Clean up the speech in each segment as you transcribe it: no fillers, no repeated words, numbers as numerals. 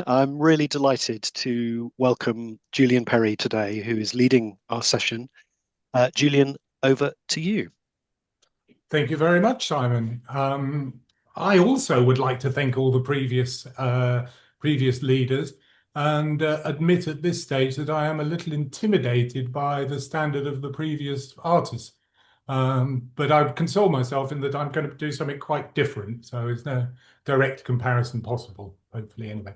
I'm really delighted to welcome Julian Perry today, who is leading our session. Julian, over to you. Thank you very much, Simon. I also would like to thank all the previous leaders and admit at this stage that I am a little intimidated by the standard of the previous artists. But I console myself in that I'm going to do something quite different, so there's no direct comparison possible, hopefully, anyway.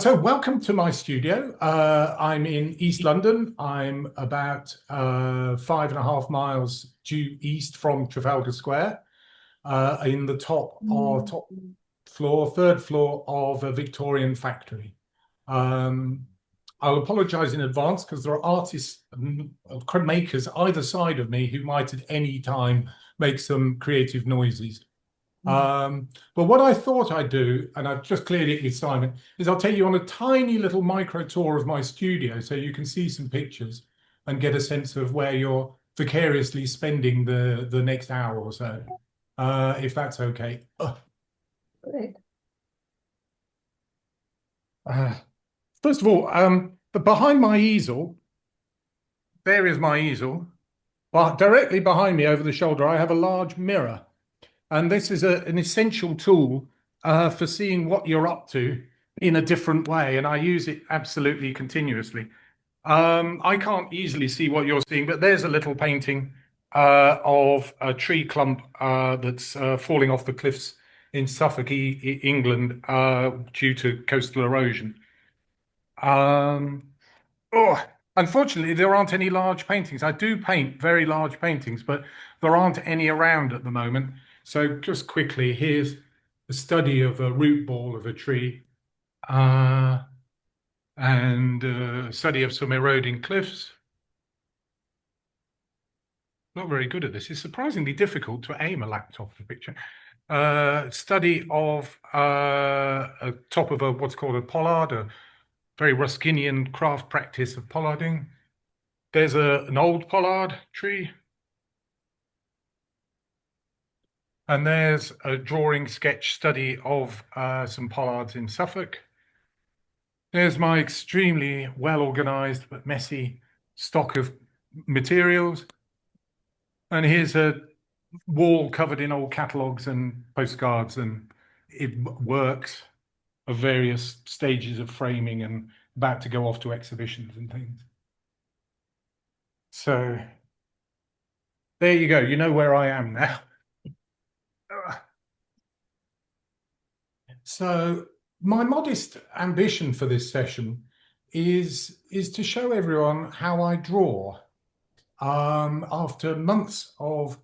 So welcome to my studio. I'm in East London. I'm about 5.5 miles due east from Trafalgar Square, in the top floor, third floor of a Victorian factory. Um, I'll apologize in advance because there are artists and makers either side of me who might at any time make some creative noises. But what I thought I'd do, and I've just cleared it with Simon, is I'll take you on a tiny little micro tour of my studio so you can see some pictures and get a sense of where you're vicariously spending the next hour or so, if that's okay. Great. Uh, First of all, behind my easel, there is my easel. But directly behind me over the shoulder, I have a large mirror. And this is an essential tool for seeing what you're up to in a different way. And I use it absolutely continuously. I can't easily see what you're seeing, but there's a little painting of a tree clump that's falling off the cliffs in Suffolk, England, due to coastal erosion. Um, Oh, unfortunately, there aren't any large paintings. I do paint very large paintings, but there aren't any around at the moment. So just quickly, here's a study of a root ball of a tree, uh, and a study of some eroding cliffs. Not very good at this. It's surprisingly difficult to aim a laptop for a picture. Study of a top of what's called a pollard, a very Ruskinian craft practice of pollarding. There's an old pollard tree. And there's a drawing sketch study of some pollards in Suffolk. There's my extremely well organized but messy stock of materials. And here's a wall covered in old catalogues and postcards and works of various stages of framing and about to go off to exhibitions and things. So there you go. You know where I am now. So my modest ambition for this session is to show everyone how I draw. After months of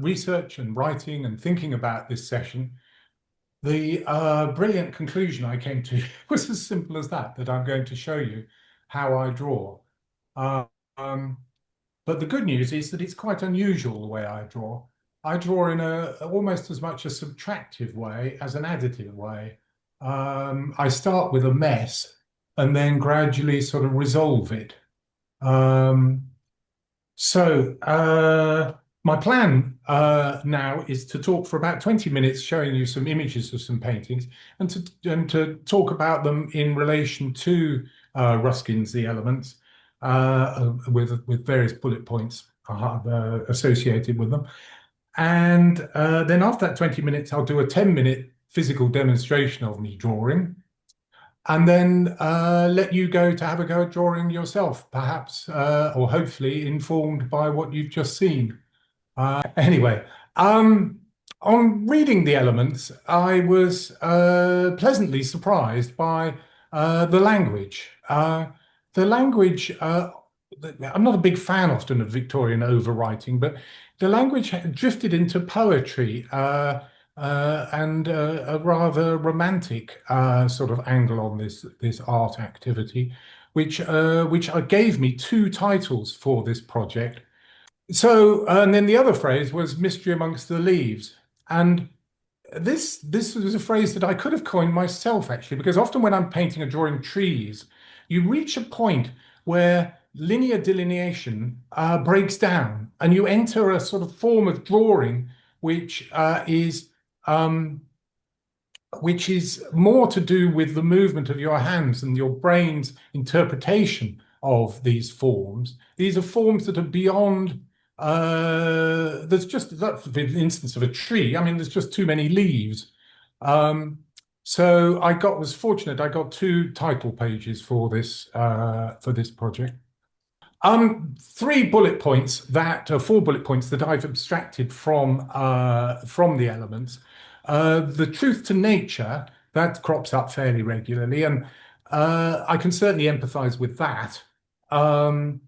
research and writing and thinking about this session, the brilliant conclusion I came to was as simple as that I'm going to show you how I draw. Um, but the good news is that it's quite unusual the way I draw. I draw in almost as much a subtractive way as an additive way. I start with a mess and then gradually sort of resolve it. Um, my plan now is to talk for about 20 minutes, showing you some images of some paintings, and to talk about them in relation to Ruskin's The Elements, with various bullet points associated with them. And then after that 20 minutes, I'll do a 10-minute physical demonstration of me drawing, and then let you go to have a go at drawing yourself, perhaps, or hopefully informed by what you've just seen. Anyway, on reading The Elements, I was pleasantly surprised by the language. The language, I'm not a big fan often of Victorian overwriting, but the language had drifted into poetry and a rather romantic sort of angle on this art activity, which gave me two titles for this project. So, and then the other phrase was "mystery amongst the leaves," and this was a phrase that I could have coined myself, actually, because often when I'm painting or drawing trees, you reach a point where linear delineation breaks down, and you enter a sort of form of drawing which is which is more to do with the movement of your hands and your brain's interpretation of these forms. These are forms that are beyond, that's the instance of a tree. I mean, there's just too many leaves. So was fortunate. I got two title pages for this project. Three bullet points four bullet points that I've abstracted from the elements. The truth to nature, that crops up fairly regularly, and I can certainly empathize with that. Um,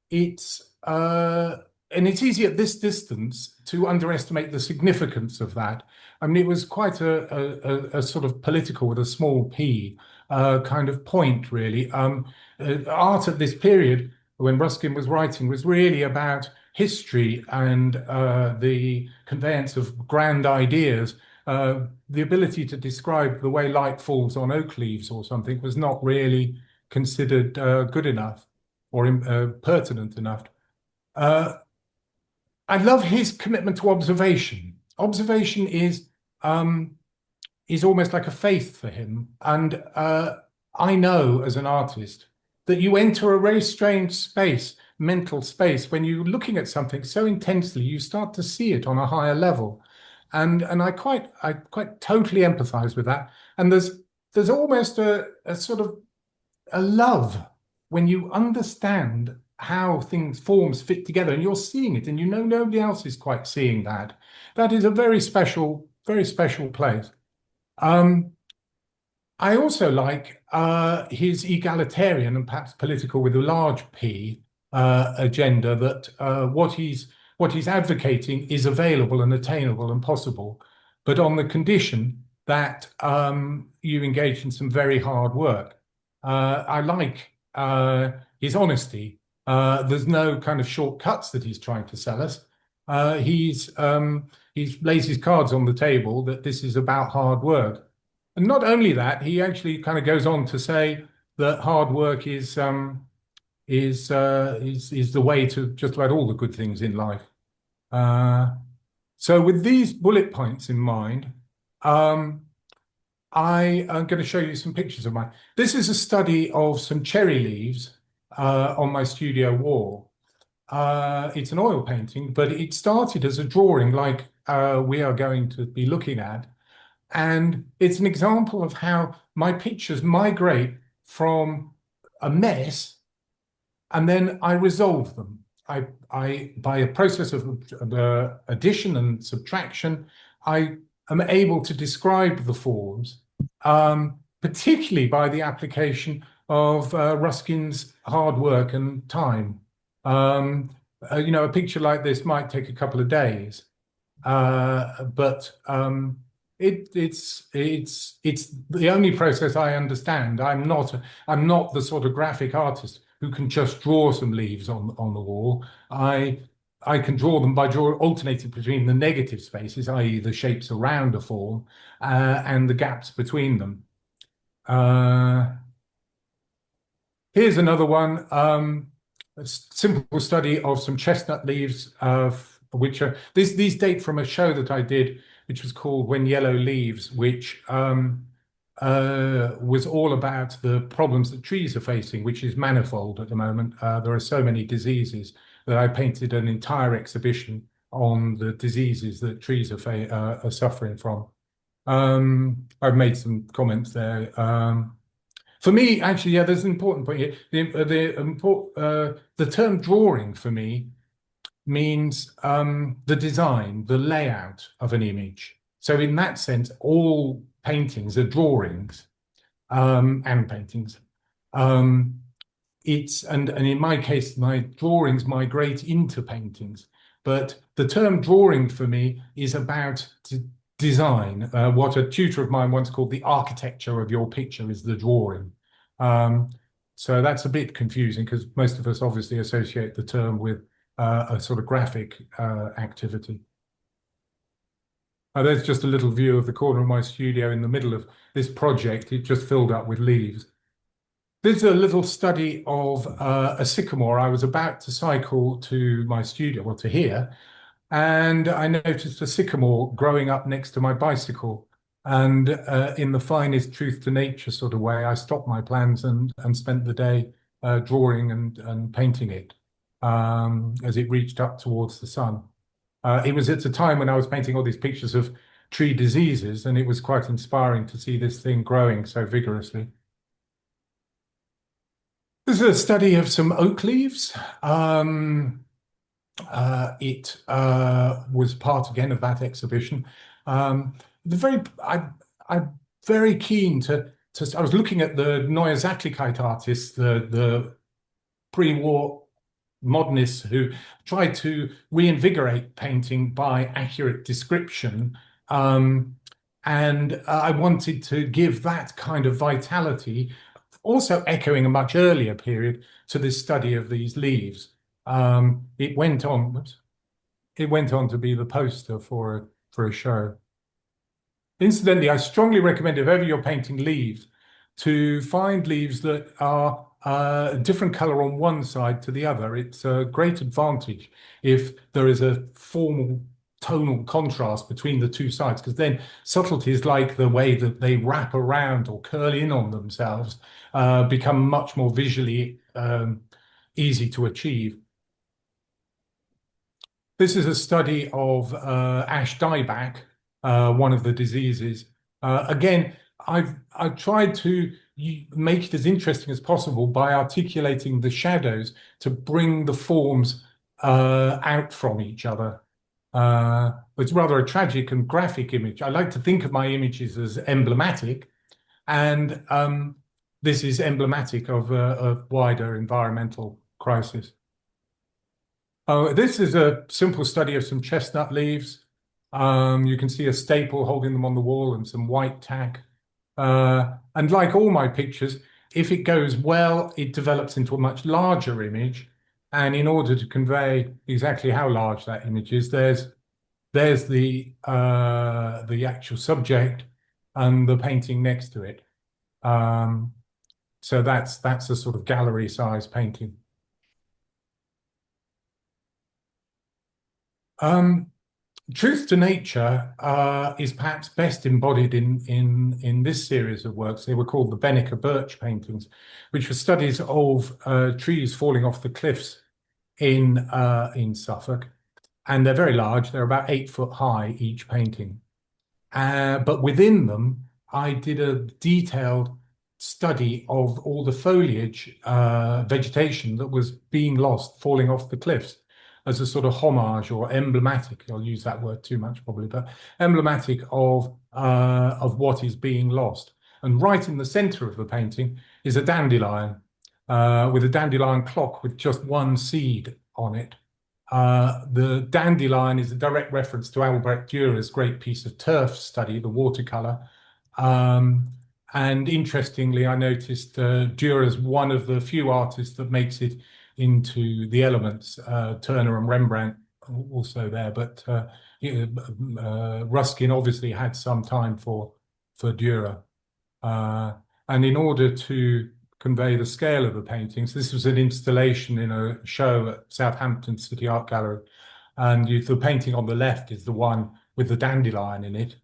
it's and it's easy at this distance to underestimate the significance of that. I mean, it was quite a sort of political with a small p kind of point, really. Art at this period, when Ruskin was writing, was really about history and the conveyance of grand ideas. The ability to describe the way light falls on oak leaves or something was not really considered good enough or pertinent enough. I love his commitment to observation. Observation is almost like a faith for him. And I know as an artist that you enter a very strange space, mental space, when you're looking at something so intensely, you start to see it on a higher level. And I quite totally empathize with that. And there's almost a sort of a love when you understand how forms fit together and you're seeing it and you know nobody else is quite seeing that. That is a very special place. I also like his egalitarian and perhaps political with a large P agenda, that what he's advocating is available and attainable and possible, but on the condition that you engage in some very hard work. I like his honesty. There's no kind of shortcuts that he's trying to sell us. He's lays his cards on the table that this is about hard work. And not only that, he actually kind of goes on to say that hard work is the way to just about all the good things in life. So with these bullet points in mind, I am going to show you some pictures of mine. This is a study of some cherry leaves on my studio wall. It's an oil painting, but it started as a drawing like we are going to be looking at. And it's an example of how my pictures migrate from a mess and then I resolve them. By a process of addition and subtraction, I am able to describe the forms, particularly by the application of Ruskin's hard work and time. A picture like this might take a couple of days, but it's the only process I understand. I'm not the sort of graphic artist who can just draw some leaves on the wall. I can draw them by alternating between the negative spaces, i.e. the shapes around a form, and the gaps between them. Here's another one, a simple study of some chestnut leaves, which are these date from a show that I did, which was called When Yellow Leaves, which was all about the problems that trees are facing, which is manifold at the moment. There are so many diseases that I painted an entire exhibition on the diseases that trees are suffering from. I've made some comments there. For me, actually, yeah, there's an important point here. The term drawing for me means the design, the layout of an image. So in that sense, all paintings are drawings and paintings. And in my case, my drawings migrate into paintings. But the term drawing for me is about design. What a tutor of mine once called the architecture of your picture is the drawing. So that's a bit confusing because most of us obviously associate the term with a sort of graphic activity. There's just a little view of the corner of my studio in the middle of this project. It just filled up with leaves. This is a little study of a sycamore. I was about to cycle to my studio, well, to here, and I noticed a sycamore growing up next to my bicycle. And in the finest truth to nature sort of way, I stopped my plans and spent the day drawing and painting it as it reached up towards the sun. It was at a time when I was painting all these pictures of tree diseases, and it was quite inspiring to see this thing growing so vigorously. This is a study of some oak leaves. It was part again of that exhibition. I'm very keen to. I was looking at the Neue Sattlichkeit artists, the pre-war modernists who tried to reinvigorate painting by accurate description. And I wanted to give that kind of vitality, also echoing a much earlier period, to this study of these leaves. It went on to be the poster for a show. Incidentally, I strongly recommend if ever you're painting leaves, to find leaves that are a different color on one side to the other. It's a great advantage if there is a formal tonal contrast between the two sides, because then subtleties like the way that they wrap around or curl in on themselves become much more visually easy to achieve. This is a study of ash dieback, one of the diseases. Again, I've tried to make it as interesting as possible by articulating the shadows to bring the forms out from each other. It's rather a tragic and graphic image. I like to think of my images as emblematic, and this is emblematic of a wider environmental crisis. Oh, this is a simple study of some chestnut leaves. You can see a staple holding them on the wall and some white tack. And like all my pictures, if it goes well, it develops into a much larger image. And in order to convey exactly how large that image is, there's the actual subject and the painting next to it. So that's a sort of gallery size painting. Truth to nature is perhaps best embodied in this series of works. They were called the Benneker Birch paintings, which were studies of trees falling off the cliffs in Suffolk, and they're very large. They're about 8 foot high each painting. But within them, I did a detailed study of all the foliage, vegetation that was being lost, falling off the cliffs, as a sort of homage or emblematic. I'll use that word too much probably, but emblematic of what is being lost. And right in the center of the painting is a dandelion with a dandelion clock with just one seed on it. The dandelion is a direct reference to Albrecht Dürer's great piece of turf study, the watercolor. And interestingly, I noticed Dürer's one of the few artists that makes it into the elements. Turner and Rembrandt also there, but Ruskin obviously had some time for Dürer. And in order to convey the scale of the paintings, this was an installation in a show at Southampton City Art Gallery. And the painting on the left is the one with the dandelion in it.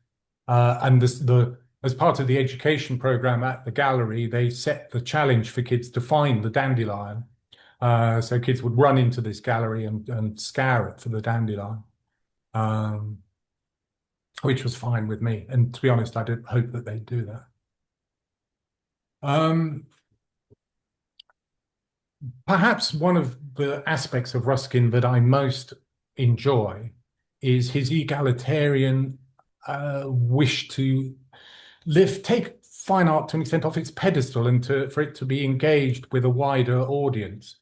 And as part of the education program at the gallery, they set the challenge for kids to find the dandelion. So kids would run into this gallery and scour it for the dandelion, which was fine with me. And to be honest, I did hope that they'd do that. Perhaps one of the aspects of Ruskin that I most enjoy is his egalitarian wish to take fine art to an extent off its pedestal and for it to be engaged with a wider audience.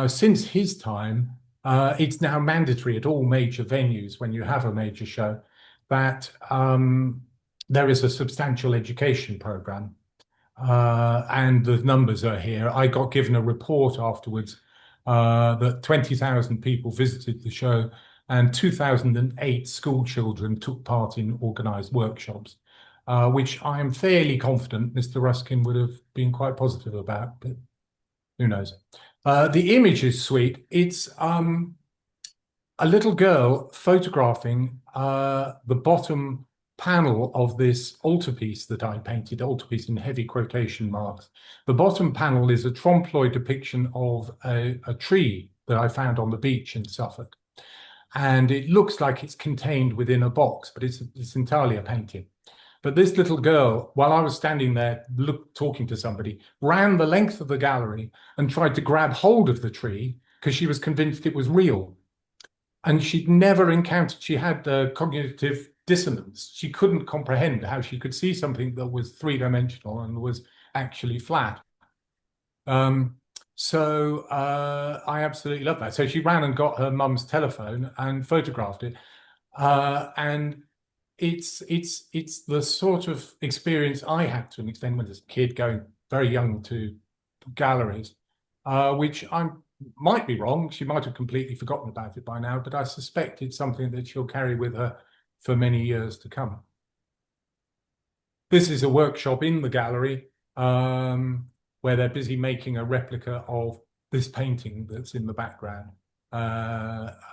Since his time, it's now mandatory at all major venues when you have a major show that there is a substantial education program. And the numbers are here. I got given a report afterwards that 20,000 people visited the show and 2008 school children took part in organized workshops, which I am fairly confident Mr. Ruskin would have been quite positive about, but who knows. The image is sweet. It's a little girl photographing the bottom panel of this altarpiece that I painted, altarpiece in heavy quotation marks. The bottom panel is a trompe-l'oeil depiction of a tree that I found on the beach in Suffolk. And it looks like it's contained within a box, but it's entirely a painting. But this little girl, while I was standing there talking to somebody, ran the length of the gallery and tried to grab hold of the tree because she was convinced it was real. And she'd never encountered, she had cognitive dissonance. She couldn't comprehend how she could see something that was three-dimensional and was actually flat. So I absolutely love that. So she ran and got her mum's telephone and photographed it. And it's the sort of experience I had to an extent when I was a kid going very young to galleries, which I might be wrong. She might have completely forgotten about it by now, but I suspect it's something that she'll carry with her for many years to come. This is a workshop in the gallery where they're busy making a replica of this painting that's in the background.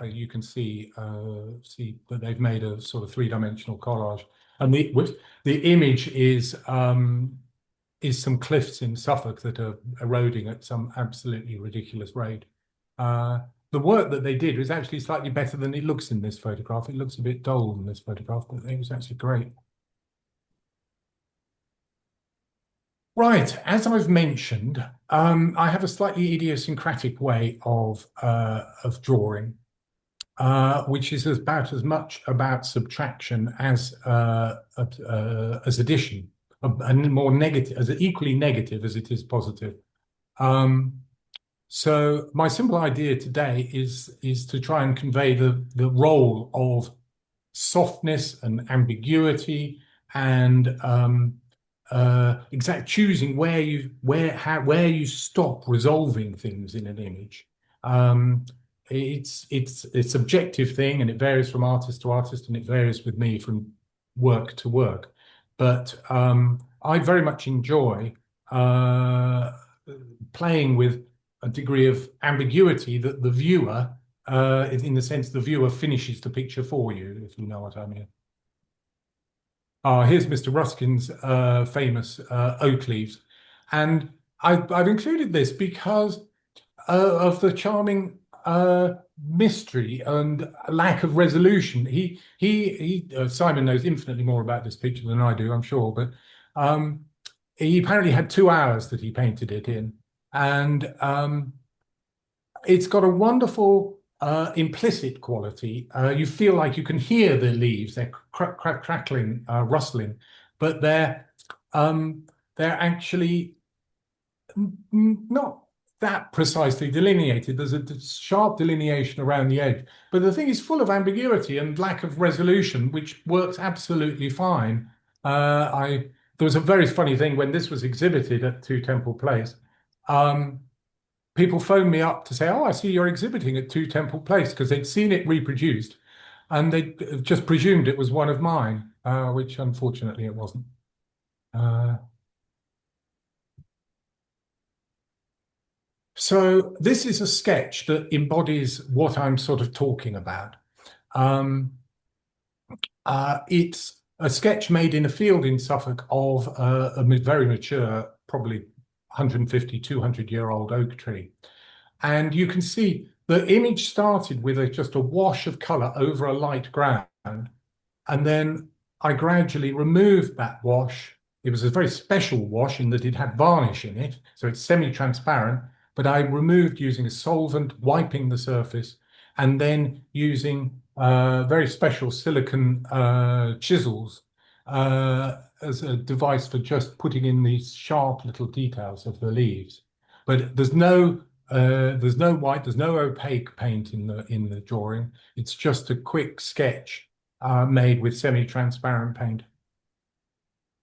You can see that they've made a sort of three-dimensional collage, and the image is some cliffs in Suffolk that are eroding at some absolutely ridiculous rate. The work that they did was actually slightly better than it looks in this photograph. It looks a bit dull in this photograph, but it was actually great. Right, as I've mentioned, I have a slightly idiosyncratic way of drawing, which is about as much about subtraction as addition, and more negative, as equally negative as it is positive. So my simple idea today is to try and convey the role of softness and ambiguity and choosing where you stop resolving things in an image. It's a subjective thing, and it varies from artist to artist, and it varies with me from work to work. But I very much enjoy playing with a degree of ambiguity that the viewer, in the sense the viewer finishes the picture for you, if you know what I mean. Here's Mr. Ruskin's famous oak leaves. And I've included this because of the charming mystery and lack of resolution. Simon knows infinitely more about this picture than I do, I'm sure, but he apparently had 2 hours that he painted it in. And it's got a wonderful implicit quality. You feel like you can hear the leaves, they're crackling, rustling, but they're actually not that precisely delineated. There's a sharp delineation around the edge, but the thing is full of ambiguity and lack of resolution, which works absolutely fine. There was a very funny thing when this was exhibited at 2 Temple Place. People phoned me up to say, "Oh, I see you're exhibiting at 2 Temple Place," because they'd seen it reproduced, and they just presumed it was one of mine, which unfortunately it wasn't. So this is a sketch that embodies what I'm sort of talking about. It's a sketch made in a field in Suffolk of a very mature, probably 150, 200-year-old oak tree. And you can see the image started with just a wash of color over a light ground. And then I gradually removed that wash. It was a very special wash in that it had varnish in it, so it's semi-transparent, but I removed using a solvent, wiping the surface, and then using very special silicon chisels as a device for just putting in these sharp little details of the leaves. But there's no white, there's no opaque paint in the drawing. It's just a quick sketch made with semi-transparent paint.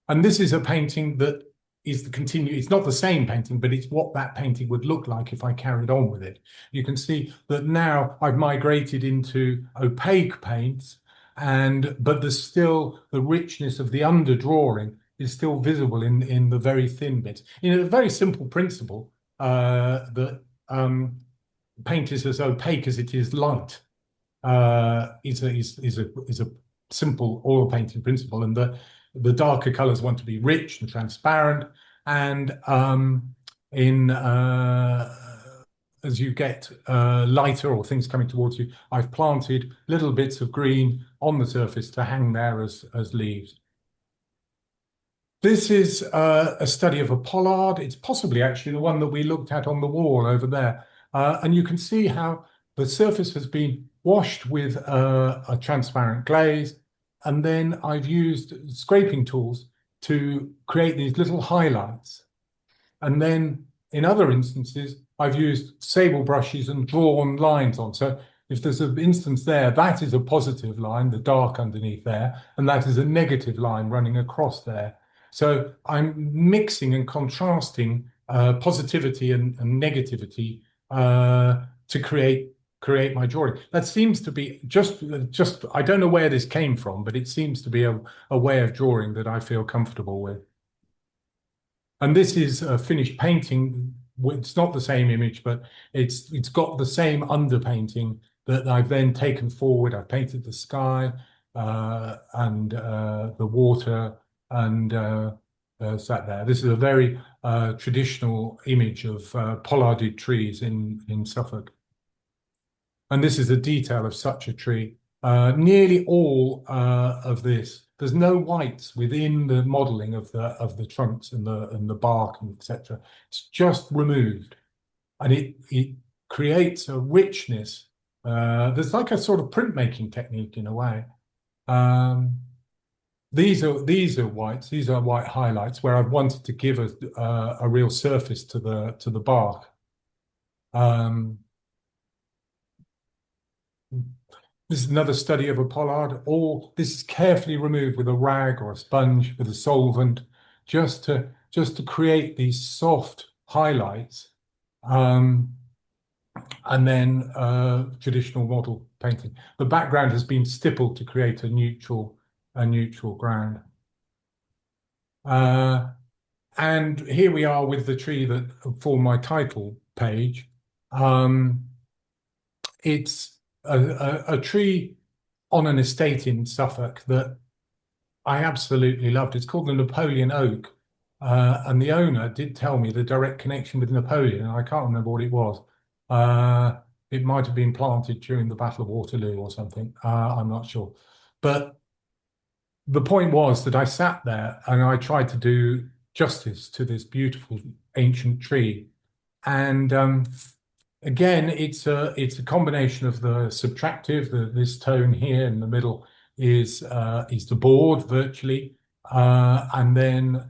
And this is a painting that is it's not the same painting, but it's what that painting would look like if I carried on with it. You can see that now I've migrated into opaque paints, but there's still the richness of the underdrawing is still visible in the very thin bits. In a very simple principle, that paint is as opaque as it is light. Is a simple oil painting principle, and the darker colors want to be rich and transparent, and in as you get lighter or things coming towards you, I've planted little bits of green on the surface to hang there as leaves. This is a study of a pollard. It's possibly actually the one that we looked at on the wall over there. And you can see how the surface has been washed with a transparent glaze. And then I've used scraping tools to create these little highlights. And then in other instances, I've used sable brushes and drawn lines on. So if there's an instance there, that is a positive line, the dark underneath there, and that is a negative line running across there. So I'm mixing and contrasting positivity and negativity to create my drawing. That seems to be just I don't know where this came from, but it seems to be a way of drawing that I feel comfortable with. And this is a finished painting. It's not the same image, but it's got the same underpainting that I've then taken forward. I've painted the sky and the water and sat there. This is a very traditional image of pollarded trees in Suffolk. And this is a detail of such a tree. Nearly all of this, there's no whites within the modelling of the trunks and the bark and etc. It's just removed, and it creates a richness. There's like a sort of printmaking technique in a way. These are whites. These are white highlights where I've wanted to give a real surface to the bark. This is another study of a pollard. This is carefully removed with a rag or a sponge with a solvent, just to create these soft highlights, and then traditional model painting. The background has been stippled to create a neutral ground. And here we are with the tree that formed my title page. It's a tree on an estate in Suffolk that I absolutely loved. It's called the Napoleon Oak. And the owner did tell me the direct connection with Napoleon. I can't remember what it was. It might have been planted during the Battle of Waterloo or something. I'm not sure. But the point was that I sat there and I tried to do justice to this beautiful ancient tree. And again, it's a combination of the subtractive. This tone here in the middle is the board virtually, and then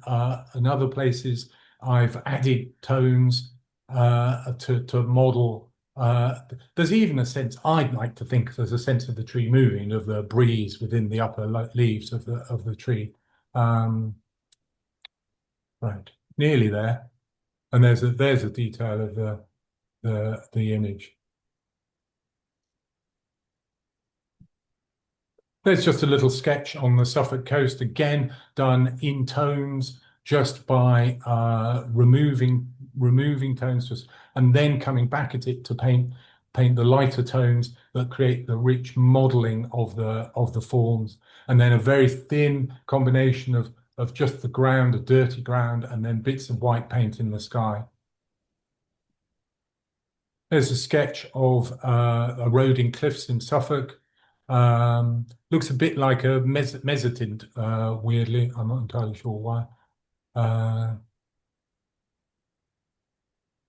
in other places I've added tones to model. There's even a sense, I'd like to think there's a sense of the tree moving, of the breeze within the upper leaves of the tree. Right, nearly there, and there's a detail of the image. There's just a little sketch on the Suffolk coast, again done in tones, just by removing tones, and then coming back at it to paint the lighter tones that create the rich modelling of the forms, and then a very thin combination of just the ground, a dirty ground, and then bits of white paint in the sky. There's a sketch of a road in cliffs in Suffolk. Looks a bit like a mezzotint, weirdly. I'm not entirely sure why.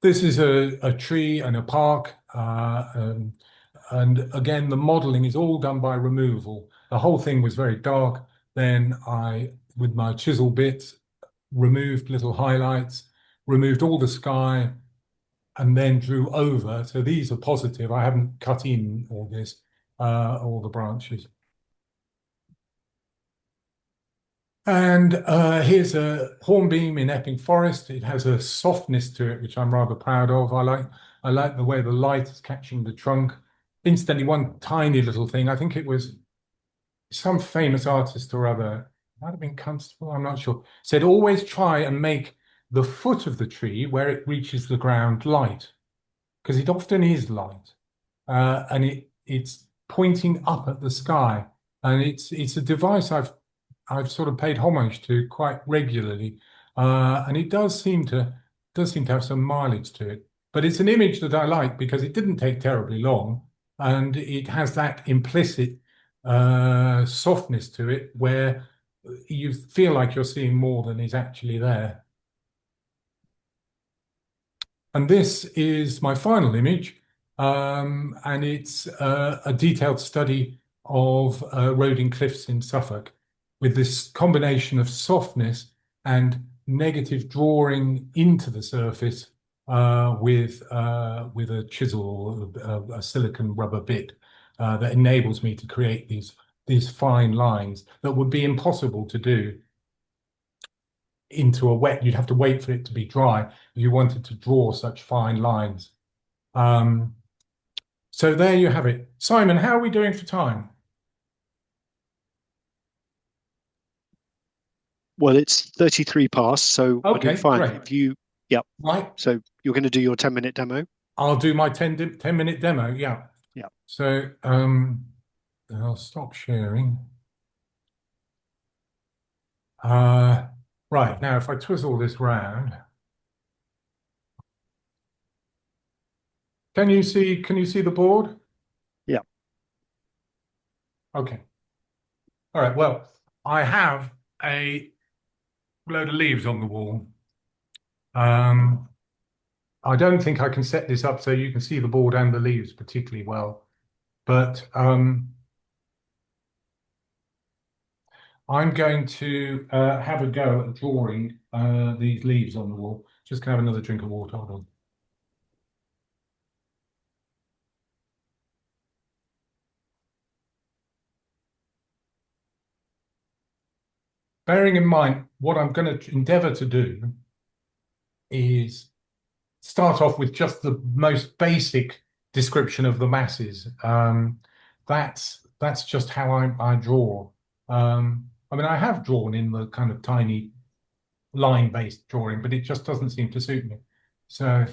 This is a tree and a park. And again, the modeling is all done by removal. The whole thing was very dark. Then I, with my chisel bits, removed little highlights, removed all the sky, and then drew over. So these are positive. I haven't cut in all this, all the branches. And here's a hornbeam in Epping Forest. It has a softness to it, which I'm rather proud of. I like the way the light is catching the trunk. Incidentally, one tiny little thing, I think it was some famous artist or other, might have been Constable, I'm not sure, said always try and make the foot of the tree where it reaches the ground light, because it often is light, and it's pointing up at the sky, and it's a device I've sort of paid homage to quite regularly, and it does seem to have some mileage to it. But it's an image that I like because it didn't take terribly long, and it has that implicit softness to it where you feel like you're seeing more than is actually there. And this is my final image, and it's a detailed study of Roding Cliffs in Suffolk with this combination of softness and negative drawing into the surface with a chisel or a silicon rubber bit that enables me to create these fine lines that would be impossible to do into a wet. You'd have to wait for it to be dry if you wanted to draw such fine lines. Um, so there you have it. Simon, how are we doing for time? Well, it's 33 past, so we're doing Okay, fine. great. Yep. Right. So you're going to do your 10-minute demo? I'll do my 10-minute demo. Yeah. Yeah. So I'll stop sharing. Right. Now, if I twizzle this round, can you see the board? Yeah. Okay. All right. Well, I have a load of leaves on the wall. Um, I don't think I can set this up so you can see the board and the leaves particularly well, but I'm going to have a go at drawing these leaves on the wall. Just gonna have another drink of water. Hold on. Bearing in mind, what I'm going to endeavor to do is start off with just the most basic description of the masses. That's just how I draw. I mean, I have drawn in the kind of tiny line-based drawing, but it just doesn't seem to suit me. So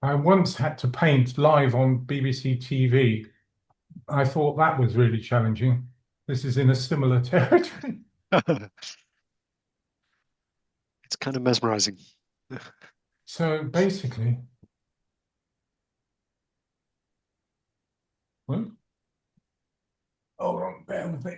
I once had to paint live on BBC TV. I thought that was really challenging. This is in a similar territory. It's kind of mesmerizing. So basically, well, hold on, bear with me.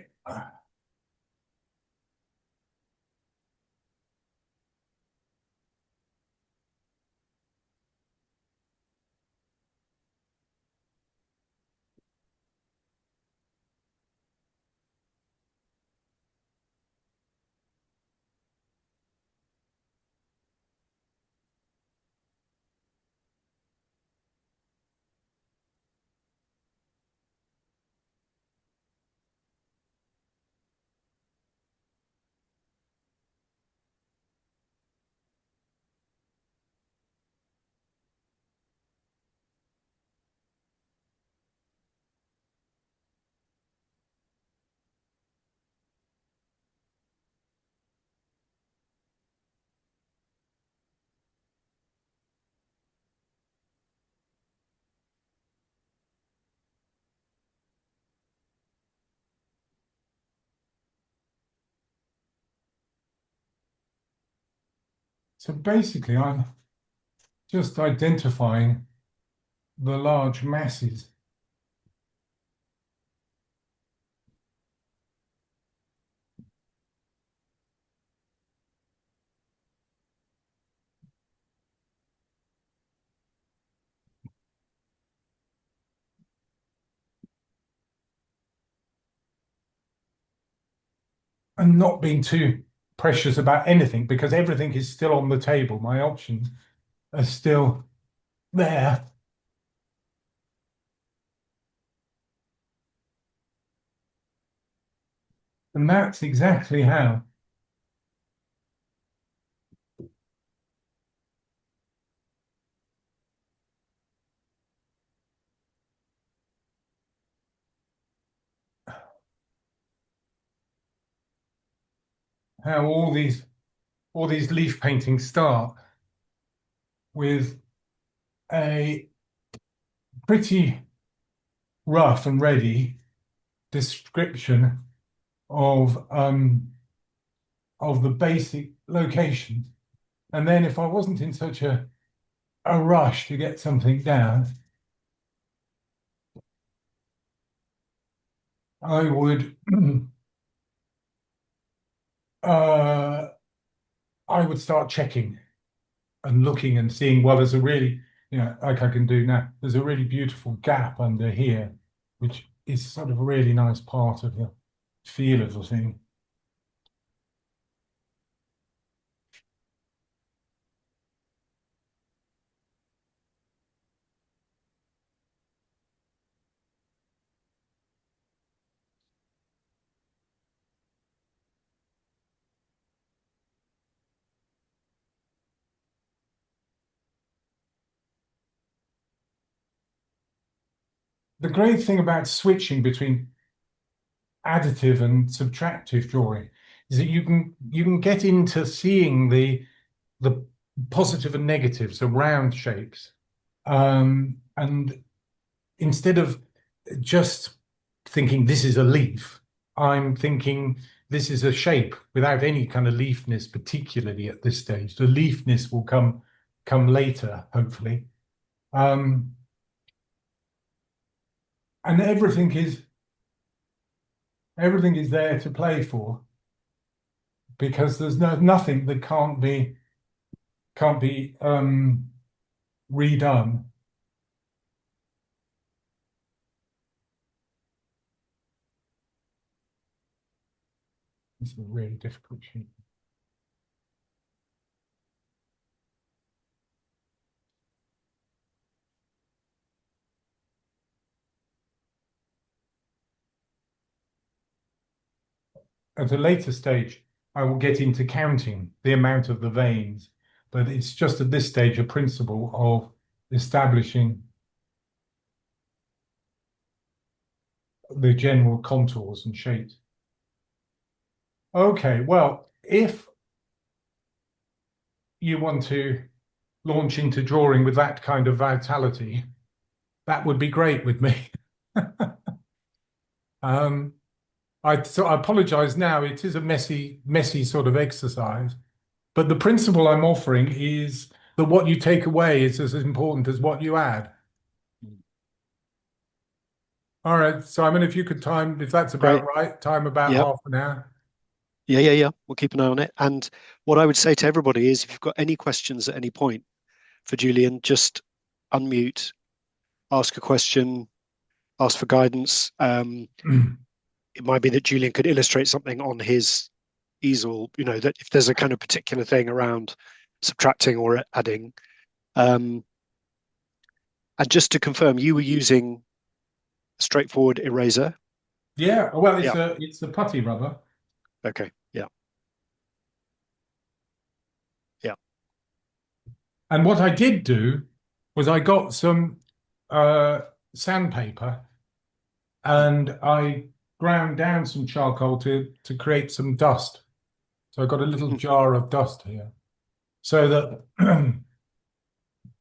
So basically, I'm just identifying the large masses. and not being too precious about anything because everything is still on the table. My options are still there. And that's exactly how all these leaf paintings start with a pretty rough and ready description of the basic location. And then if I wasn't in such a rush to get something down, I would uh, I would start checking and looking and seeing, well, there's a really, like I can do now, there's a really beautiful gap under here, which is sort of a really nice part of the feel of the thing. The great thing about switching between additive and subtractive drawing is that you can get into seeing the positive and negatives of round shapes. And instead of just thinking this is a leaf, I'm thinking this is a shape without any kind of leafness, particularly at this stage. The leafness will come later, hopefully. And everything is there to play for because there's nothing that can't be redone. It's a really difficult sheet. At a later stage, I will get into counting the amount of the veins, but it's just at this stage a principle of establishing the general contours and shapes. Okay, well, if you want to launch into drawing with that kind of vitality, that would be great with me. I apologize now. It is a messy sort of exercise, but the principle I'm offering is that what you take away is as important as what you add. All right, Simon, if you could time, if that's about Great. right, time about Yeah. half an hour. Yeah. We'll keep an eye on it. And what I would say to everybody is if you've got any questions at any point for Julian, just unmute, ask a question, ask for guidance. It might be that Julian could illustrate something on his easel, that if there's a kind of particular thing around subtracting or adding. And just to confirm, you were using a straightforward eraser. Yeah, well, it's Yeah. a putty rubber. Okay. Yeah. Yeah. And what I did do was I got some sandpaper and I ground down some charcoal to create some dust. So I got a little jar of dust here. So that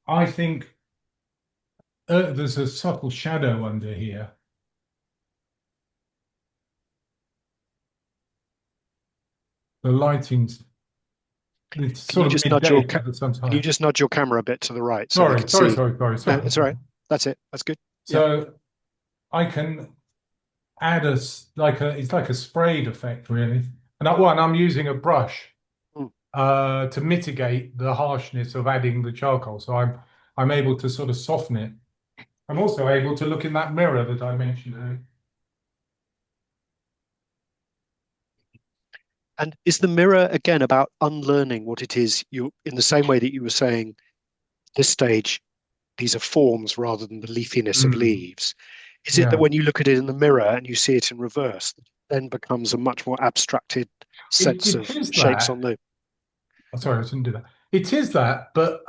I think there's a subtle shadow under here. The lighting's it's Can you sort of just nudge midday at some can you time. just nudge your camera a bit to the right so we Sorry, can sorry, see? sorry, sorry, No, sorry. it's all right. That's it. That's good. Yeah. So I can add it's like a sprayed effect really. And I'm using a brush Mm. to mitigate the harshness of adding the charcoal. So I'm able to sort of soften it. I'm also able to look in that mirror that I mentioned earlier. And is the mirror again about unlearning what it is you, in the same way that you were saying, this stage, these are forms rather than the leafiness of Mm, leaves? Is it that yeah, when you look at it in the mirror and you see it in reverse, it then becomes a much more abstracted sense it of is shapes that. on the. Oh, sorry, I didn't do that. It is that, but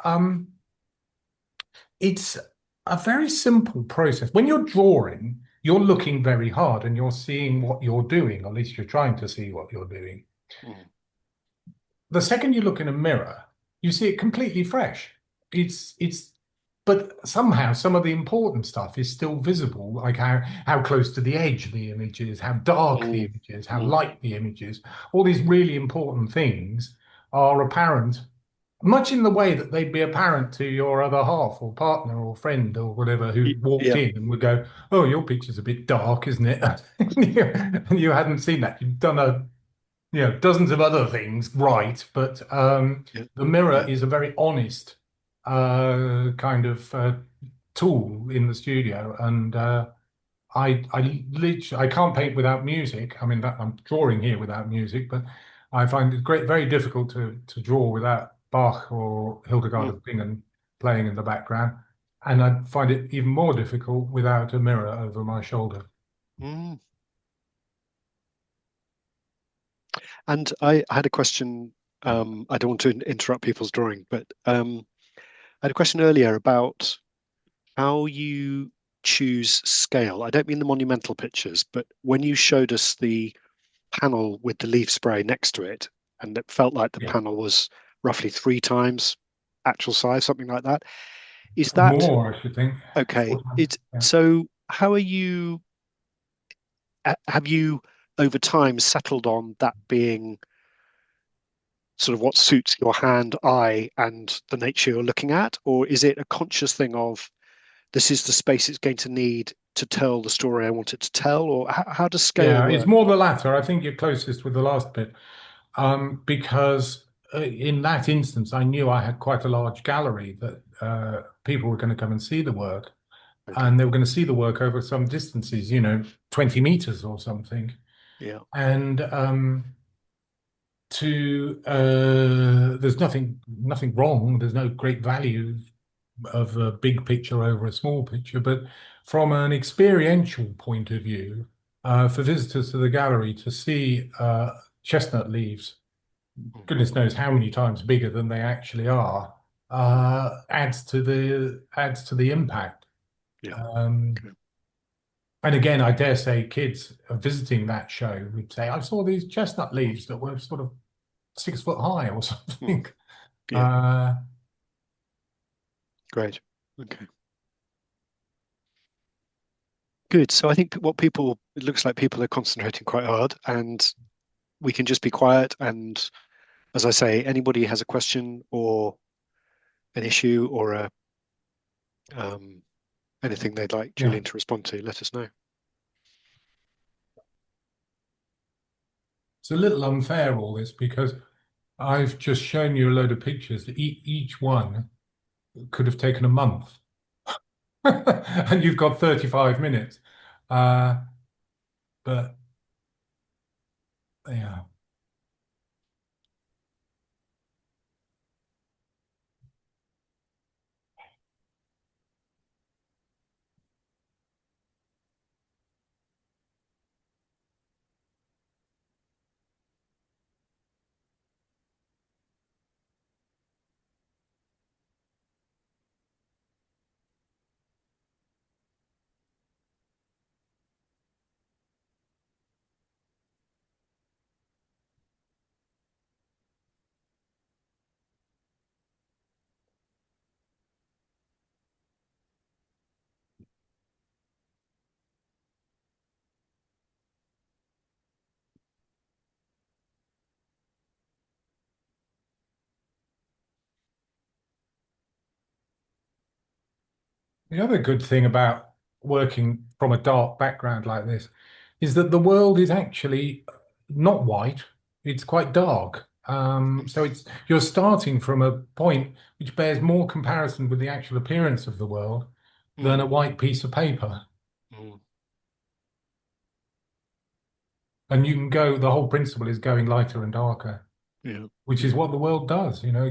it's a very simple process. When you're drawing, you're looking very hard and you're seeing what you're doing, or at least you're trying to see what you're doing. Mm, The second you look in a mirror, you see it completely fresh. It's but somehow some of the important stuff is still visible, like how close to the edge the image is, how dark the mm, image is, how mm, light the image is. All these really important things are apparent, much in the way that they'd be apparent to your other half or partner or friend or whatever who walked yeah, in and would go, "Oh, your picture's a bit dark, isn't it?" And you hadn't seen that. You've done dozens of other things right, but yeah, the mirror yeah. is a very honest kind of tool in the studio, and I literally I can't paint without music. I mean, I'm drawing here without music, but I find it very difficult to draw without Bach or Hildegard Mm, of Bingen playing in the background, and I find it even more difficult without a mirror over my shoulder. mm. And I had a question. I don't want to interrupt people's drawing, but I had a question earlier about how you choose scale. I don't mean the monumental pictures, but when you showed us the panel with the leaf spray next to it, and it felt like the Yeah, panel was roughly 3 times actual size, something like that. Is that more I should think. okay? 4 times. It's Yeah. so. How are you? Have you over time settled on that being sort of what suits your hand, eye, and the nature you're looking at, or is it a conscious thing of this is the space it's going to need to tell the story I want it to tell, or how does scale Yeah, it's work? more the latter. I think you're closest with the last bit, because in that instance, I knew I had quite a large gallery that people were going to come and see the work, Okay. and they were going to see the work over some distances, 20 meters or something. Yeah. And there's nothing wrong. There's no great value of a big picture over a small picture, but from an experiential point of view, for visitors to the gallery to see chestnut leaves, Mm. goodness knows how many times bigger than they actually are, Mm. adds to the impact. Yeah. Um, Okay. and again, I dare say kids visiting that show would say, "I saw these chestnut Mm. leaves that were sort of 6 foot high or Mm. something." Yeah. Uh, Great. Okay. Good. So I think it looks like people are concentrating quite hard, and we can just be quiet. And as I say, anybody has a question or an issue or um, anything they'd like yeah. Julian to respond to, let us know. It's a little unfair, all this, because I've just shown you a load of pictures that each one could have taken a month, and you've got 35 minutes. Uh, but yeah, the other good thing about working from a dark background like this is that the world is actually not white, it's quite dark. So you're starting from a point which bears more comparison with the actual appearance of the world than Mm. a white piece of paper. Mm. And you can go, the whole principle is going lighter and darker, Yeah. which is what the world does, you know.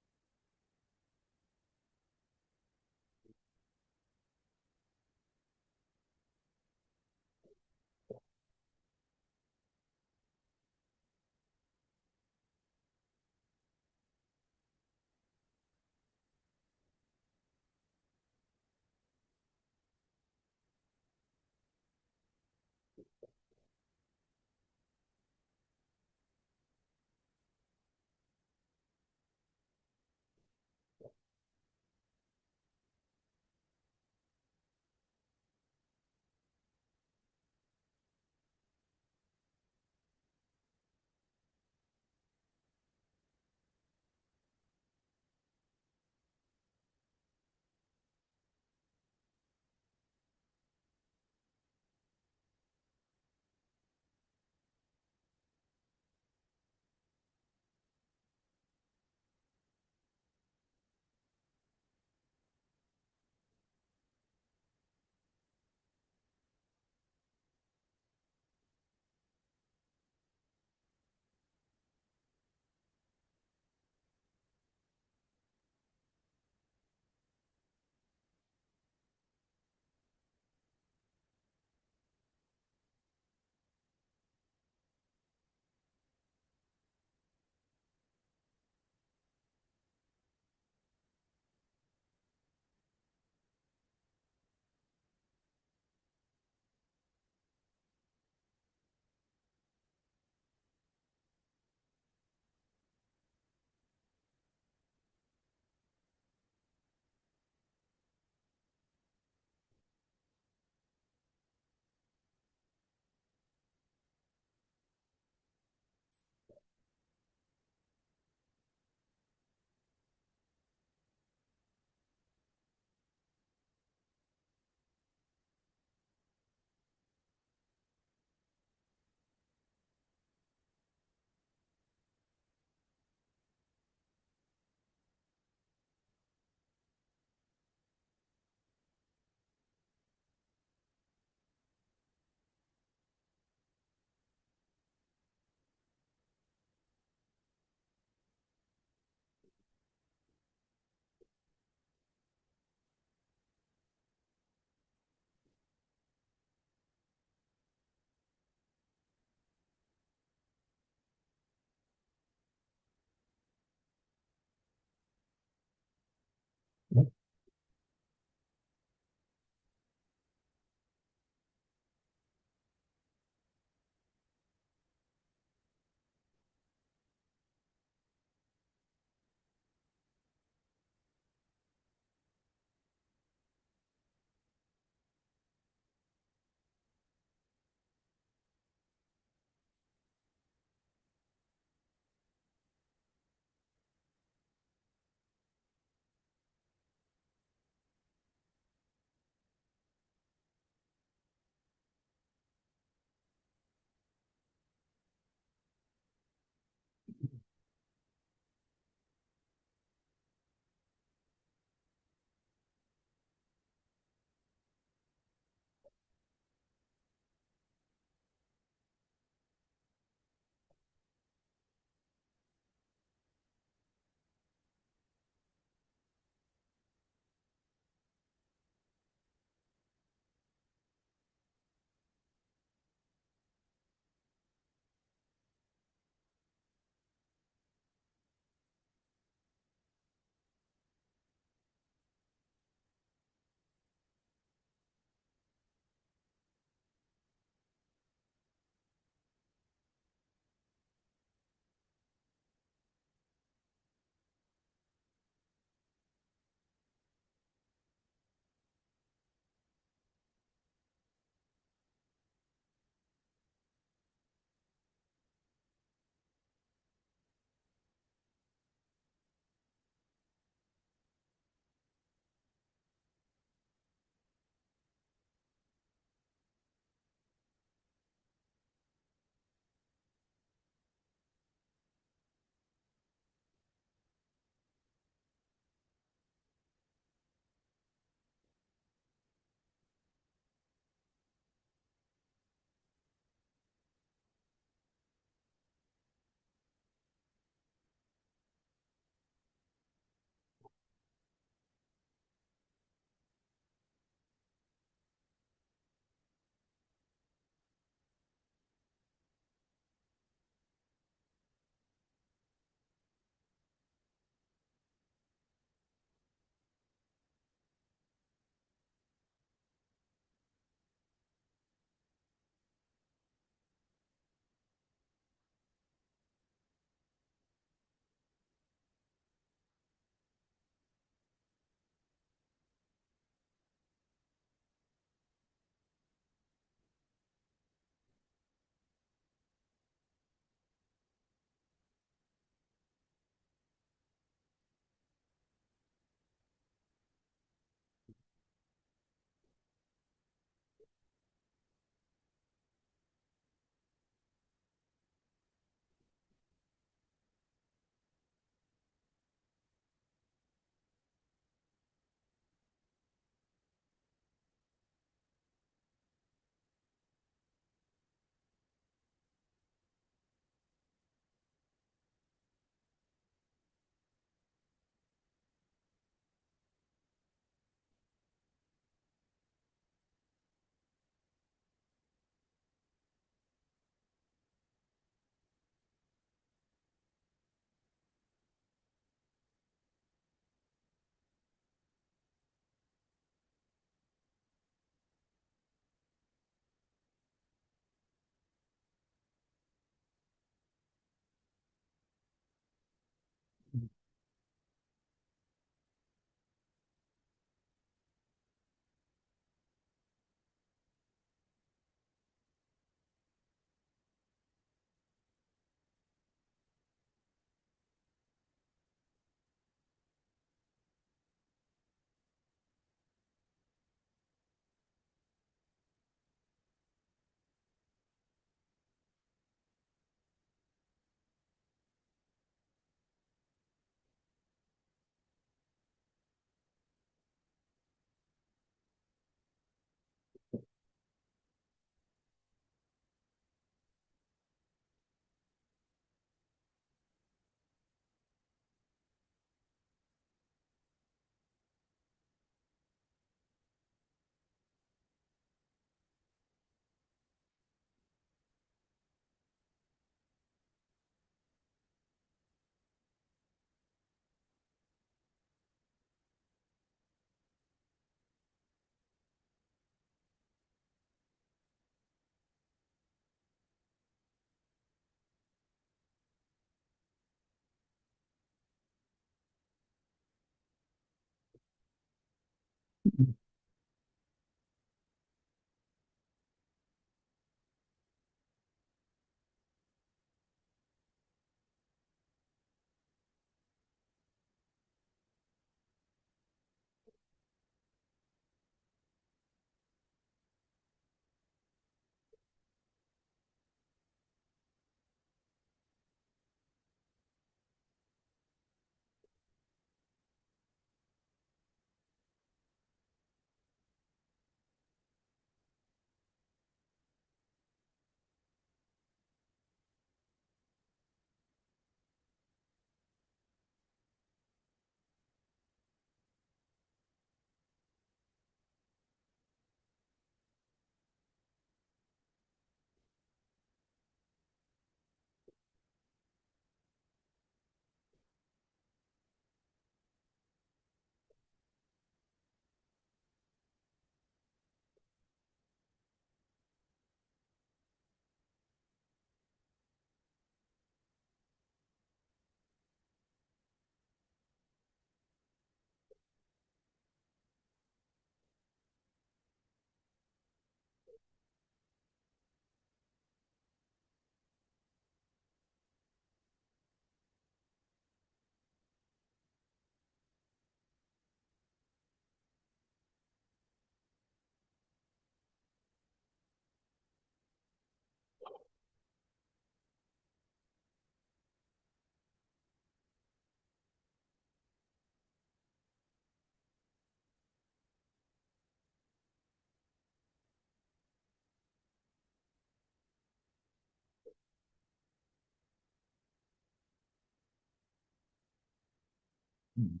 Mm.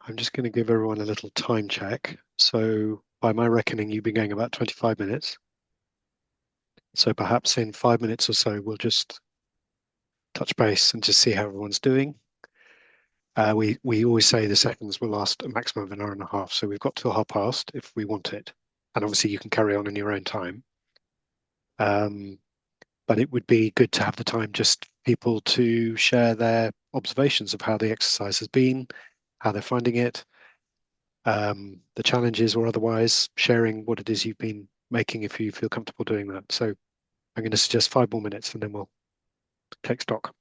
I'm just going to give everyone a little time check. So by my reckoning, you've been going about 25 minutes. So perhaps in 5 minutes or so, we'll just touch base and just see how everyone's doing. We always say the seconds will last a maximum of an hour and a half, so we've got till past if we want it, and obviously you can carry on in your own time. But it would be good to have the time just people to share their observations of how the exercise has been, how they're finding it, the challenges or otherwise, sharing what it is you've been making if you feel comfortable doing that. So I'm going to suggest 5 more minutes and then we'll take stock.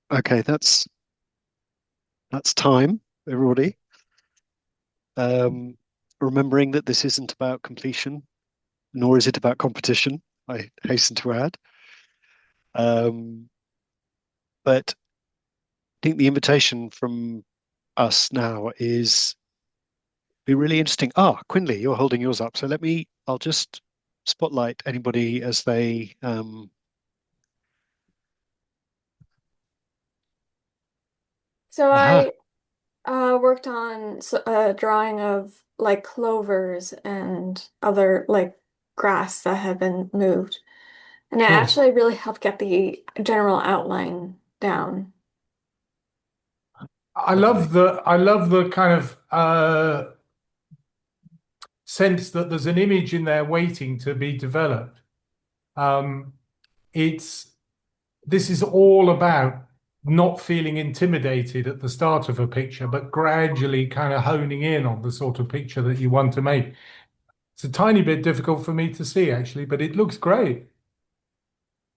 Okay, that's time, everybody. Um, Remembering that this isn't about completion, nor is it about competition, I hasten to add. Um, but I think the invitation from us now is be really interesting. Ah, Quinley, you're holding yours up. So I'll just spotlight anybody as they So aha, I worked on a drawing of like clovers and other like grass that had been moved. And it Sure. actually really helped get the general outline down. lovely. I love the kind of sense that there's an image in there waiting to be developed. Um, it's this is all about not feeling intimidated at the start of a picture, but gradually kind of honing in on the sort of picture that you want to make. It's a tiny bit difficult for me to see actually, but it looks great.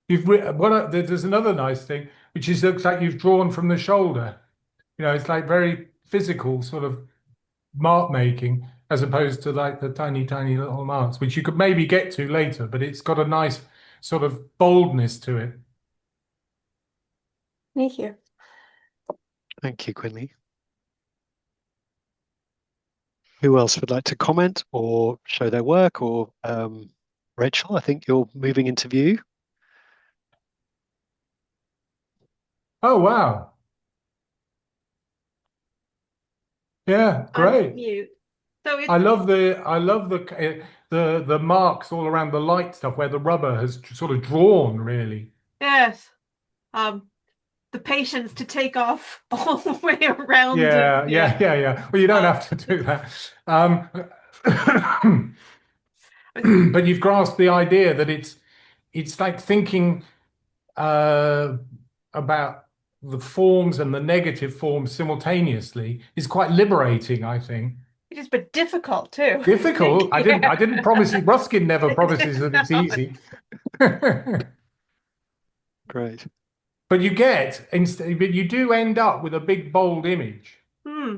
There's another nice thing, which is looks like you've drawn from the shoulder. You know, it's like very physical sort of mark making as opposed to like the tiny, tiny little marks, which you could maybe get to later, but it's got a nice sort of boldness to it. Thank you. Thank you, Quinley. Who else would like to comment or show their work? Or Rachel, I think you're moving into view. Oh, wow. Yeah, I'm great. mute. So I it's love the marks all around the light stuff where the rubber has sort of drawn really. yes, um, the patience to take off all the way around it. Yeah, Yeah. yeah, yeah, yeah. Well, you don't Um, have to do that. But you've grasped the idea that it's like thinking uh, about the forms and the negative forms simultaneously is quite liberating, I think. it is, but difficult too. I think. Difficult. I Yeah. didn't promise you. Ruskin never promises that it's No. easy. But Great. but you do end up with a big bold image. Hmm.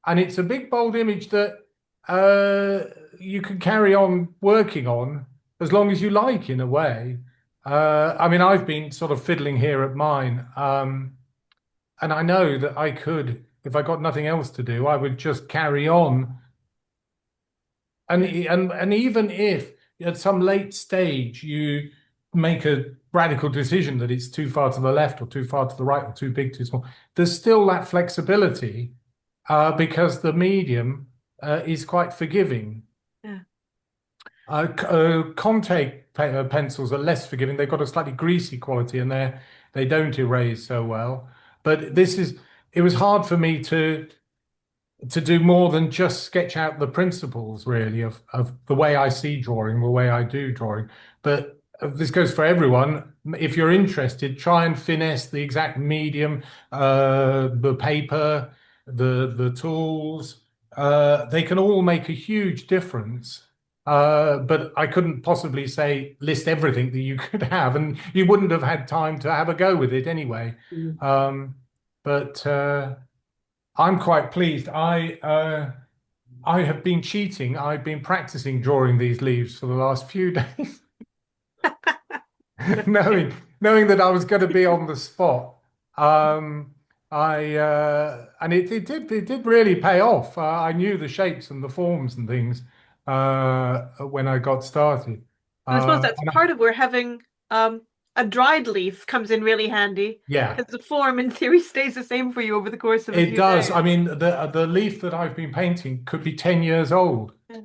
And it's a big bold image that uh, you can carry on working on as long as you like, in a way. I mean, I've been sort of fiddling here at mine, and I know that I could, if I got nothing else to do, I would just carry on. Yeah. And even if at some late stage you make a radical decision that it's too far to the left or too far to the right or too big, too small, there's still that flexibility because the medium is quite forgiving. Yeah. Conte pencils are less forgiving. They've got a slightly greasy quality and they don't erase so well. But it was hard for me to do more than just sketch out the principles, really, of the way I see drawing, the way I do drawing. But this goes for everyone. If you're interested, try and finesse the exact medium, the paper, the tools. They can all make a huge difference. But I couldn't possibly say list everything that you could have, and you wouldn't have had time to have a go with it anyway. Mm. But I'm quite pleased. I have been cheating. I've been practicing drawing these leaves for the last few days, knowing that I was going to be on the spot. Um, I and it did really pay off. I knew the shapes and the forms and things when I got started. And I suppose that's And part of where having a dried leaf comes in really handy yeah, because the form in theory stays the same for you over the course of a it few does. I days. mean, the leaf that I've been painting could be 10 years old. Yeah.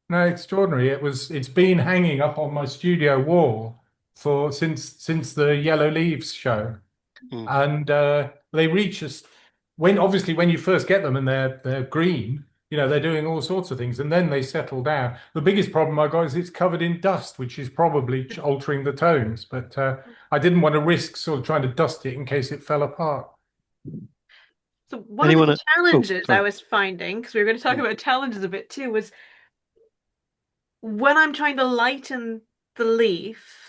No, extraordinary. It's been hanging up on my studio wall for since the Yellow Leaves show. Mm. And they reach us when obviously when you first get them and they're green, you know, they're doing all sorts of things and then they settle down. The biggest problem I got is it's covered in dust, which is probably altering the tones, but I didn't want to risk sort of trying to dust it in case it fell apart. So one of Anyone? the Oh, challenges I sorry. was finding, because we were going to talk Mm. about challenges a bit too, was when I'm trying to lighten the leaf,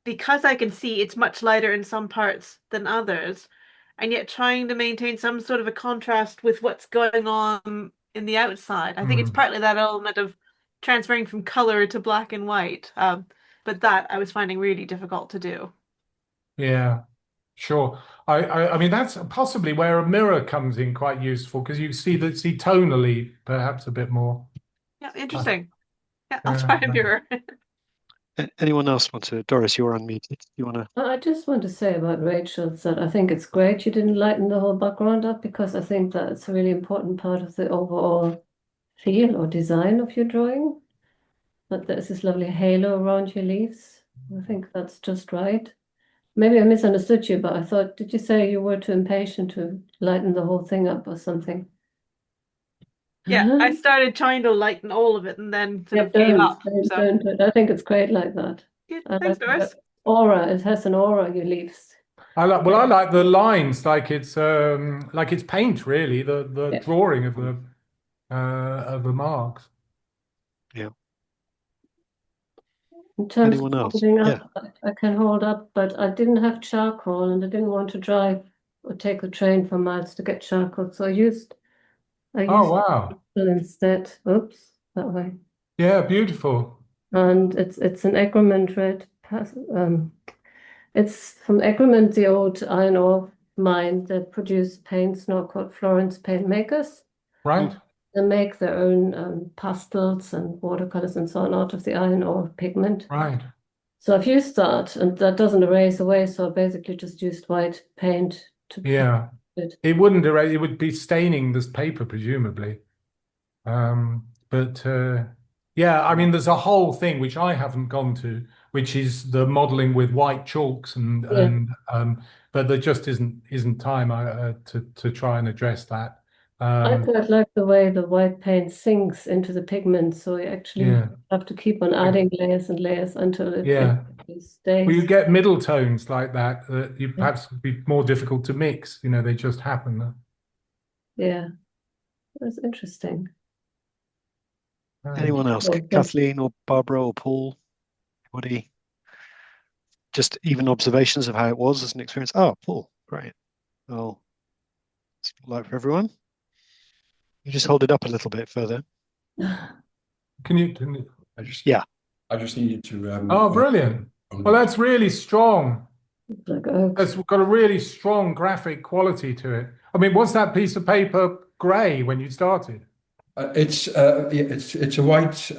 because I can see it's much lighter in some parts than others, and yet trying to maintain some sort of a contrast with what's going on in the outside. I think it's partly that element of transferring from color to black and white. But that I was finding really difficult to do. Yeah, sure. I mean that's possibly where a mirror comes in quite useful because you see tonally perhaps a bit more. Yeah, interesting. Yeah, I'll Yeah, try a mirror. Anyone else want to? Doris, you're unmuted. You want to? I just want to say about Rachel's that I think it's great you didn't lighten the whole background up because I think that's a really important part of the overall feel or design of your drawing. That there's this lovely halo around your leaves. I think that's just right. Maybe I misunderstood you, but I thought, did you say you were too impatient to lighten the whole thing up or something? Yeah, I started trying to lighten all of it and then sort Yeah, of gave up. So don't do it. I think it's great like that. good. I Thanks, like Doris. the aura. It has an aura, your leaves. I like the lines like it's paint really, the Yeah. drawing of the marks. Yeah. In terms Anyone of else? holding Yeah. up, I can hold up, but I didn't have charcoal and I didn't want to drive or take the train for miles to get charcoal. So I used Oh wow. pencil instead. Oops, that way. Yeah, beautiful. And it's an Egremont red. It's from Egremont, the old iron ore mine that produced paints now called Florence Paint Makers. Right. They make their own pastels and watercolors and so on out of the iron ore pigment. Right. So I've used that, and that doesn't erase away. So I basically just used white paint to Yeah. it. It wouldn't erase, it would be staining this paper, presumably. But yeah, I mean, there's a whole thing which I haven't gone to, which is the modeling with white chalks Yeah. but there just isn't time to try and address that. I quite like the way the white paint sinks into the pigment, so you actually Yeah, have to keep on adding layers and layers until it yeah. Well, you stays. get middle tones like that that you perhaps would be more difficult to mix. You know, they just happen. Yeah, that's interesting. Anyone else? Cool. Kathleen or Barbara or Paul? Anybody? Just even observations of how it was as an experience. Oh, Paul, great. Oh, spotlight for everyone. You just hold it up a little bit further. Can you? Yeah. I just needed to. Oh, brilliant. Well, that's really strong. Like oaks. It's got a really strong graphic quality to it. I mean, was that piece of paper grey when you started? It's a white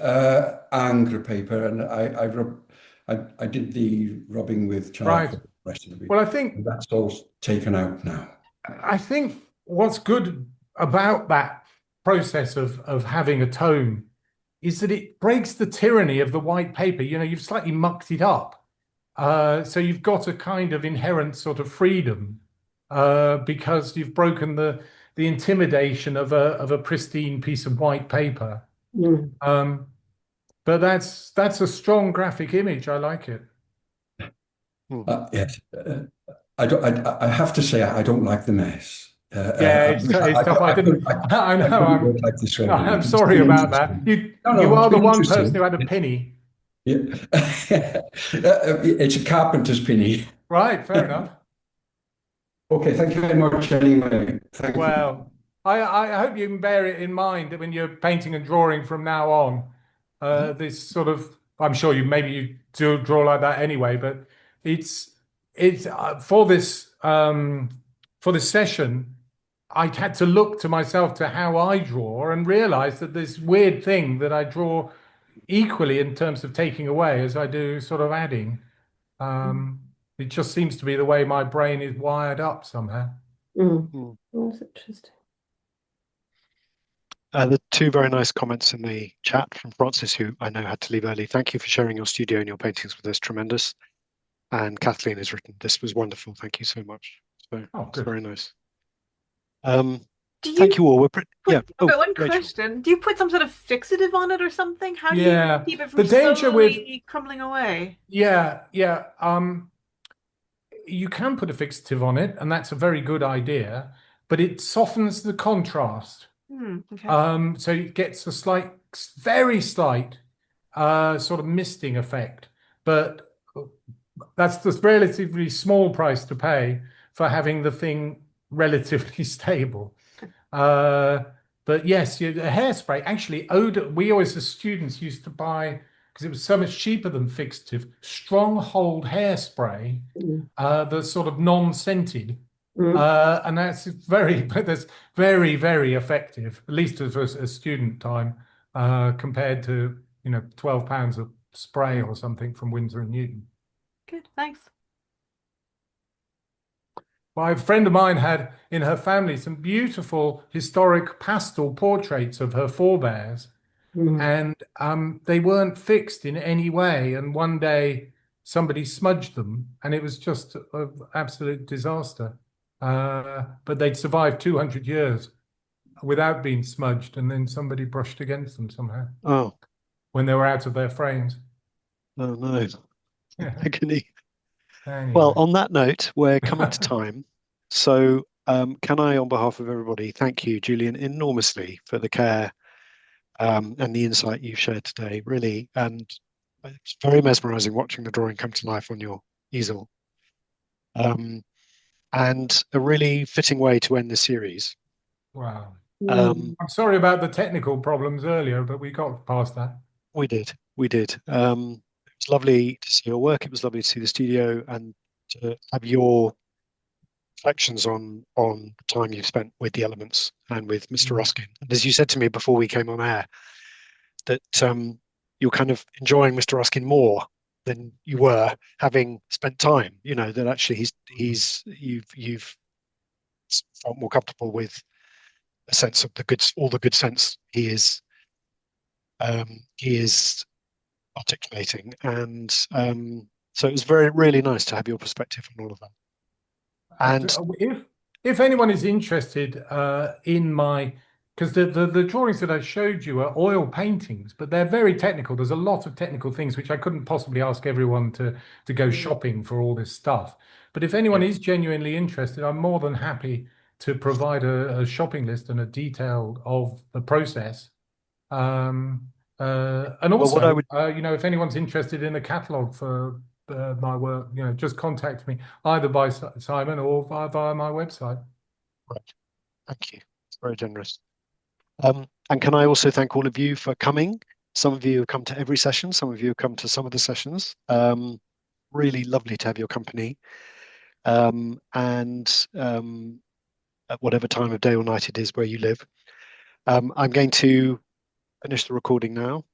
Angre paper, and I did the rubbing with charcoal. Right. The rest of the week. Well, I think That's all taken out now. what's good about that process of having a tone is that it breaks the tyranny of the white paper. You know, you've slightly mucked it up. So you've got a kind of inherent sort of freedom because you've broken the intimidation of a pristine piece of white paper. Mm. But that's a strong graphic image. I like it. Yes, I have to say I don't like the mess. Yeah, it's tough. I didn't. I know. Like this I'm sorry about that. You are the one person who had a penny. Yeah. It's a carpenter's penny. Right, fair enough. Okay, thank you very much anyway. Thank you. Well, I hope you can bear it in mind that when you're painting and drawing from now on, this sort of, I'm sure you do draw like that anyway, but it's for this session, I had to look to myself to how I draw and realize that this weird thing that I draw equally in terms of taking away as I do sort of adding. It just seems to be the way my brain is wired up somehow. That's interesting. The two very nice comments in the chat from Francis, who I know had to leave early. Thank you for sharing your studio and your paintings with us. Tremendous. And Kathleen has written, this was wonderful. Thank you so much. So it's very nice. Thank you all. One question. Do you put some sort of fixative on it or something? How do you keep it from the danger slowly crumbling away? Yeah. You can put a fixative on it, and that's a very good idea, but it softens the contrast. Okay. So it gets a very slight sort of misting effect, but that's the relatively small price to pay for having the thing relatively stable. But yes, a hairspray. Actually, odor. We always, as students, used to buy, because it was so much cheaper than fixative, stronghold hairspray, that's sort of non-scented. And that's very effective, at least as a student time, compared to, £12 of spray or something from Winsor and Newton. Good, thanks. Well, a friend of mine had in her family some beautiful historic pastel portraits of her forebears, and they weren't fixed in any way. And one day somebody smudged them, and it was just an absolute disaster. But they'd survived 200 years without being smudged, and then somebody brushed against them somehow. Oh. When they were out of their frames. Oh no. Agony. Anyway. Well, on that note, we're coming to time. So can I, on behalf of everybody, thank you, Julian, enormously for the care and the insight you've shared today, really. And it's very mesmerizing watching the drawing come to life on your easel. And a really fitting way to end the series. Wow. I'm sorry about the technical problems earlier, but we got past that. We did. It was lovely to see your work. It was lovely to see the studio and to have your reflections on the time you've spent with the elements and with Mr. Ruskin. And as you said to me before we came on air, that you're kind of enjoying Mr. Ruskin more than you were having spent time. That actually you've felt more comfortable with a sense of all the good sense he is articulating, and so it was really nice to have your perspective on all of that. And if anyone is interested in my, because the drawings that I showed you are oil paintings, but they're very technical. There's a lot of technical things which I couldn't possibly ask everyone to go shopping for all this stuff. But if anyone is genuinely interested, I'm more than happy to provide a shopping list and a detail of the process. And also, if anyone's interested in a catalogue for my work, just contact me either by Simon or via my website. Right. Thank you. It's very generous. And can I also thank all of you for coming? Some of you have come to every session. Some of you have come to some of the sessions. Really lovely to have your company. And at whatever time of day or night it is where you live. I'm going to finish the recording now.